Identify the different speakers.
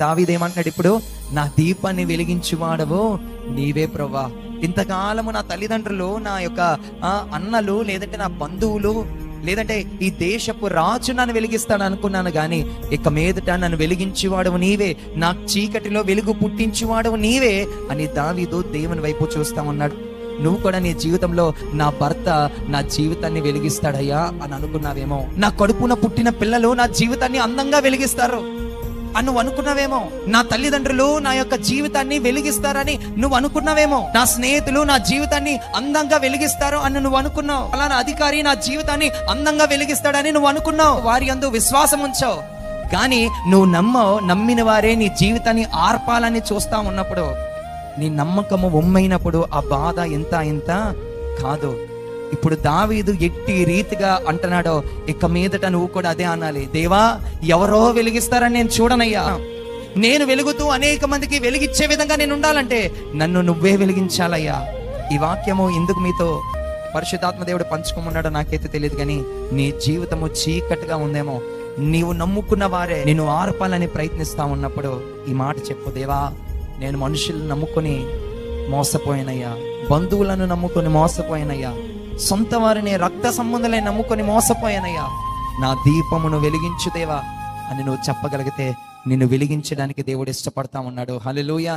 Speaker 1: దావీదేమంటున్నాడు ఇప్పుడు, నా దీపాన్ని వెలిగించువాడవు నీవే ప్రభువా. ఇంతకాలము నా తల్లిదండ్రులు, నా యొక్క అన్నలు, లేదంటే నా బంధువులు, లేదంటే ఈ దేశపు రాజు నన్ను వెలిగిస్తాడు అనుకున్నాను, కానీ ఇక మీదట నన్ను వెలిగించేవాడవు నీవే, నా చీకటిలో వెలుగు పుట్టించేవాడవు నీవే అని దావీదు దేవుని వైపు చూస్తా ఉన్నాడు. నువ్వు కూడా నీ జీవితంలో నా భర్త నా జీవితాన్ని వెలిగిస్తాడయ్యా అని అనుకున్నావేమో. నా కడుపున పుట్టిన పిల్లలు నా జీవితాన్ని అందంగా వెలిగిస్తారు అని నువ్వు అనుకున్నావేమో. నా తల్లిదండ్రులు నా యొక్క జీవితాన్ని వెలిగిస్తారని నువ్వు అనుకున్నావేమో. నా స్నేహితులు నా జీవితాన్ని అందంగా వెలిగిస్తారు అని నువ్వు అనుకున్నావు. అలానా అధికారి నా జీవితాన్ని అందంగా వెలిగిస్తాడని నువ్వు అనుకున్నావు. వారి యందు విశ్వాసం ఉంచావు, కానీ నువ్వు నమ్మిన వారే నీ జీవితాన్ని ఆర్పాలని చూస్తా ఉన్నప్పుడు, నీ నమ్మకము ఒమ్మైనప్పుడు ఆ బాధ ఎంత కాదు. ఇప్పుడు దావీదు ఎట్టి రీతిగా అంటున్నాడో, ఇక మీదట నువ్వు కూడా అదే అనాలి. దేవా, ఎవరో వెలిగిస్తారని నేను చూడనయ్యా. నేను వెలుగుతూ అనేక మందికి వెలిగించే విధంగా నేను ఉండాలంటే నన్ను నువ్వే వెలిగించాలయ్యా. ఈ వాక్యము ఎందుకు మీతో పరిశుద్ధాత్మ దేవుడు పంచుకోమన్నాడో నాకైతే తెలియదు, కానీ నీ జీవితము చీకటిగా ఉందేమో, నీవు నమ్ముకున్న వారే నిన్ను ఆర్పాలని ప్రయత్నిస్తా ఉన్నప్పుడు ఈ మాట చెప్పు. దేవా, నేను మనుషులను నమ్ముకొని మోసపోయినయ్యా, బంధువులను నమ్ముకొని మోసపోయినయ్యా, సొంత వారిని రక్త సంబంధాలే నమ్ముకొని మోసపోయానయ్యా. నా దీపమును వెలిగించు దేవా అని నువ్వు చెప్పగలిగితే నిన్ను వెలిగించడానికి దేవుడు ఇష్టపడతా ఉన్నాడు. హల్లెలూయా.